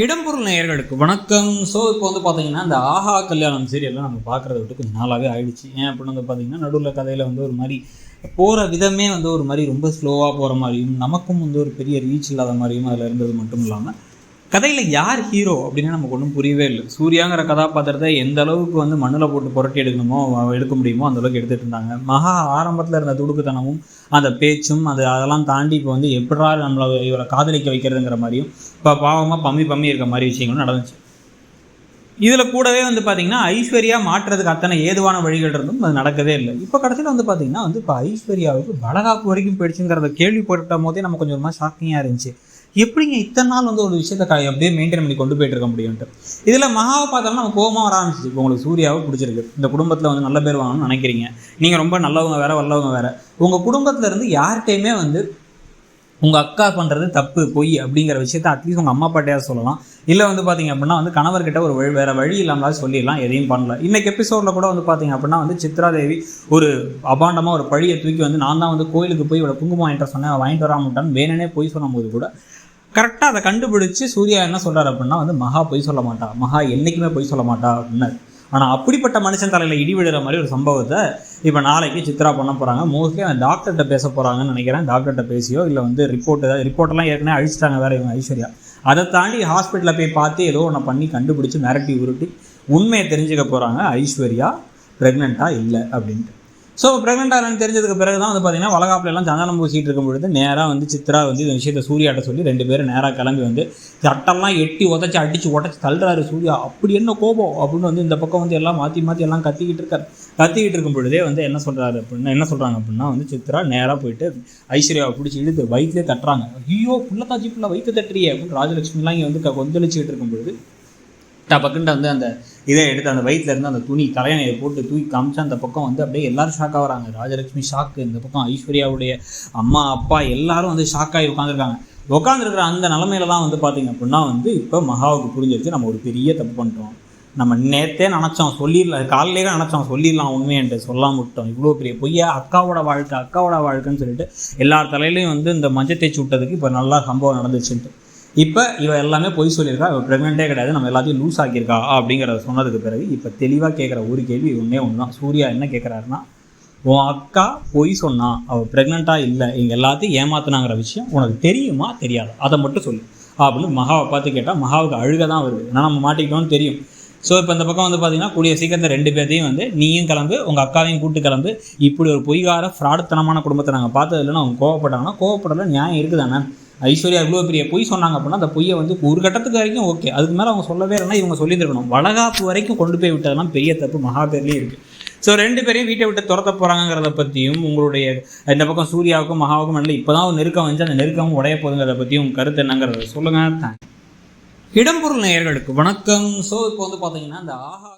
இடம்பொருள் நேயர்களுக்கு வணக்கம். ஸோ இப்போ பார்த்தீங்கன்னா இந்த ஆஹா கல்யாணம் சீரியல்லாம் நம்ம பார்க்குறத விட்டு கொஞ்சம் நாளாகவே ஆயிடுச்சு. ஏன் அப்படின்னு பார்த்தீங்கன்னா நடுவில் கதையில் ஒரு மாதிரி போகிற விதமே ஒரு மாதிரி ரொம்ப ஸ்லோவாக போகிற மாதிரியும் நமக்கும் ஒரு பெரிய ரீச் இல்லாத மாதிரியும் அதில் இருந்தது மட்டும் இல்லாமல் கதையில் யார் ஹீரோ அப்படின்னு நமக்கு ஒன்றும் புரியவே இல்லை. சூர்யாங்கிற கதாபாத்திரத்தை எந்த அளவுக்கு மண்ணில் போட்டு புரட்டி எடுக்க முடியுமோ அந்த அளவுக்கு எடுத்துகிட்டு இருந்தாங்க. மகா ஆரம்பத்தில் இருந்த துடுக்குத்தனமும் அந்த பேச்சும் அதெல்லாம் தாண்டி இப்போ எப்படா நம்மளை இவரை காதலிக்க வைக்கிறதுங்கிற மாதிரியும் இப்போ பாவமாக பம்மி இருக்க மாதிரி விஷயங்களும் நடந்துச்சு. இதில் கூடவே பார்த்திங்கன்னா ஐஸ்வர்யா மாற்றுறதுக்கு அத்தனை ஏதுவான வழிகள் இருந்தும் அது நடக்கவே இல்லை. இப்போ கடைசியில் பார்த்திங்கன்னா இப்போ ஐஸ்வர்யாவுக்கு வளகாப்பு வரைக்கும் போயிடுச்சுங்கிறத கேள்விப்பட்ட போதே நம்ம கொஞ்சம் ஷாக்கிங்காக இருந்துச்சு. எப்படிங்க இத்தனை நாள் ஒரு விஷயத்தை அப்படியே மெயின்டைன் பண்ணி கொண்டு போயிட்டு இருக்க முடியும்ட்டு. இதில் மகாவை பார்த்தோம்னா நம்ம கோபமாக வர ஆரம்பிச்சிச்சு. இப்போ உங்களுக்கு சூர்யாவை பிடிச்சிருக்கு, இந்த குடும்பத்தில் நல்ல பேர் வாங்கணும்னு நினைக்கிறீங்க, நீங்கள் ரொம்ப நல்லவங்க வேற வல்லவங்க வேற, உங்கள் குடும்பத்தில் இருந்து யார்கிட்டையுமே உங்கள் அக்கா பண்ணுறது தப்பு பொய் அப்படிங்கிற விஷயத்த அட்லீஸ்ட் உங்கள் அம்மா அப்பாட்டையாவது சொல்லலாம். இல்லை பார்த்தீங்க அப்படின்னா கணவர்கிட்ட ஒரு வேறு வழி இல்லாமல் சொல்லிடலாம், எதையும் பண்ணல. இன்றைக்கி எபிசோடில் கூட பார்த்தீங்க அப்படின்னா சித்ராதேவி ஒரு அபாண்டமாக ஒரு பழியை தூக்கி நான் தான் கோயிலுக்கு போய் இவ்வளோ குங்குமம் வாங்கிட்டு சொன்னேன், வாங்கிட்டு வராமட்டான்னு வேணுனே போய் சொல்லும் போது கூட கரெக்டாக அதை கண்டுபிடிச்சி சூர்யா என்ன சொல்கிறார் அப்படின்னா மகா பொய் சொல்ல மாட்டா, மகா என்றைக்குமே பொய் சொல்ல மாட்டா அப்படின்னாரு. ஆனால் அப்படிப்பட்ட மனுஷன் தலையில் இடி விடுற மாதிரி ஒரு சம்பவத்தை இப்போ நாளைக்கு சித்ரா பண்ண போகிறாங்க. மோஸ்ட்லி அந்த டாக்டர்கிட்ட பேச போகிறாங்கன்னு நினைக்கிறேன். டாக்டர்கிட்ட பேசியோ இல்லை ரிப்போர்ட்டெல்லாம் ஏற்கனவே அழிச்சிட்டாங்க வேறு இவங்க ஐஸ்வர்யா. அதை தாண்டி ஹாஸ்பிட்டலில் போய் பார்த்து ஏதோ ஒன்று பண்ணி கண்டுபிடிச்சி மிரட்டி உருட்டி உண்மையை தெரிஞ்சுக்க போகிறாங்க ஐஸ்வர்யா ப்ரெக்னெண்ட்டாக இல்லை அப்படின்ட்டு. ஸோ ப்ரெக்னெண்ட்டாக தெரிஞ்சதுக்கு பிறகு தான் பார்த்தீங்கன்னா வளகாப்புலாம் சந்தனம் பூசிட்டு இருக்கும் பொழுது நேராக சித்ரா இந்த விஷயத்தை சூர்யாட்ட சொல்லி 2 பேரும் நேராக கிளம்பி சட்டெல்லாம் எட்டி உடச்சி தள்ளுறாரு சூர்யா. அப்படி என்ன கோபம் அப்படின்னு இந்த பக்கம் எல்லாம் மாற்றி எல்லாம் கத்திக்கிட்டு இருக்கும் பொழுதே என்ன சொல்கிறாங்க அப்படின்னா சித்ரா நேராக போயிட்டு ஐஸ்வர்யாவை பிடிச்சி இழுத்து வயிற்றுலேயே தட்டுறாங்க. ஐயோ புள்ளத்தாச்சி புள்ள வயிற்று தட்டுறியே அப்படின்னு ராஜலட்சுமிலாம் இங்கே கொந்தளிச்சுக்கிட்டு இருக்கும் பொழுது டபக்குன்ட்டு அந்த இதை எடுத்து அந்த வயிற்றுல இருந்து அந்த துணி தலையணையை போட்டு தூக்கி காமிச்சு அந்த பக்கம் அப்படியே எல்லாரும் ஷாக் ஆகிறாங்க. ராஜலட்சுமி ஷாக்கு, இந்த பக்கம் ஐஸ்வர்யாவுடைய அம்மா அப்பா எல்லாரும் ஷாக்காகி உட்காந்துருக்குற அந்த நிலமையில தான் பார்த்தீங்க அப்படின்னா இப்போ மகாவுக்கு புரிஞ்சிருச்சு நம்ம ஒரு பெரிய தப்பு பண்ணிட்டோம். நம்ம நேற்றே நினச்சோம் சொல்லிடலாம், காலையிலே நினச்சோம் சொல்லிடலாம் உண்மையன்ட்டு சொல்லாம விட்டோம். இவ்வளோ பெரிய பொய்யா அக்காவோட வாழ்க்கைன்னு சொல்லிட்டு எல்லார் தலையிலையும் இந்த மஞ்சள் தேய்ச்சி விட்டதுக்கு இப்போ நல்லா சம்பவம் நடந்துச்சுன்ட்டு இப்போ இவ எல்லாமே பொய் சொல்லியிருக்கா, இவள் ப்ரெக்னெண்ட்டே கிடையாது, நம்ம எல்லாத்தையும் லூஸ் ஆக்கியிருக்கா அப்படிங்கிறத சொன்னதுக்கு பிறகு இப்போ தெளிவாக கேட்குற ஒரு கேள்வி ஒன்று தான். சூர்யா என்ன கேட்குறாருன்னா, உன் அக்கா பொய் சொன்னா, அவள் ப்ரெக்னெண்ட்டாக இல்லை, இங்கே எல்லாத்தையும் ஏமாத்தினாங்கிற விஷயம் உனக்கு தெரியுமா தெரியாது, அதை மட்டும் சொல்லு அப்படின்னு மகாவை பார்த்து கேட்டால் மகாவுக்கு அழுக தான் வருது. ஏன்னா நம்ம மாட்டிக்கிட்டோம்னு தெரியும். ஸோ இப்போ இந்த பக்கம் பார்த்தீங்கன்னா கூடிய சீக்கிரத்தில் 2 பேர்த்தையும் நீயும் கிளம்பு, உங்கள் அக்காவையும் கூட்டு கிளம்பு, இப்படி ஒரு பொய்கார ஃப்ராடுத்தனமான குடும்பத்தை நாங்கள் பார்த்தது இல்லைன்னு அவங்க கோவப்படலை நியாயம் இருக்குதானே. ஐஸ்வர்யா இவ்வளோ பெரிய பொய் சொன்னாங்க அப்படின்னா அந்த பொய்யை ஒரு கட்டத்துக்கு வரைக்கும் ஓகே, அதுக்கு மேலே அவங்க சொல்லவே இல்லைன்னா இவங்க சொல்லியிருக்கணும். வளகாப்பு வரைக்கும் கொண்டு போய் விட்டதெல்லாம் பெரிய தப்பு மகா பேர்லேயும் இருக்குது. ஸோ 2 பேரையும் வீட்டை விட்டு துரத்த போகிறாங்கிறத பற்றியும் உங்களுடைய இந்த பக்கம் சூர்யாவுக்கும் மகாவுக்கும் இல்லை இப்போ தான் ஒரு நெருக்கம் வந்துச்சு, அந்த நெருக்கமும் உடைய போகுதுங்கிறத பற்றியும் உங்கள் கருத்து என்னங்கிறத சொல்லுங்கள். இடம்பொருள் நேயர்களுக்கு வணக்கம். ஸோ இப்போ பார்த்தீங்கன்னா இந்த ஆஹா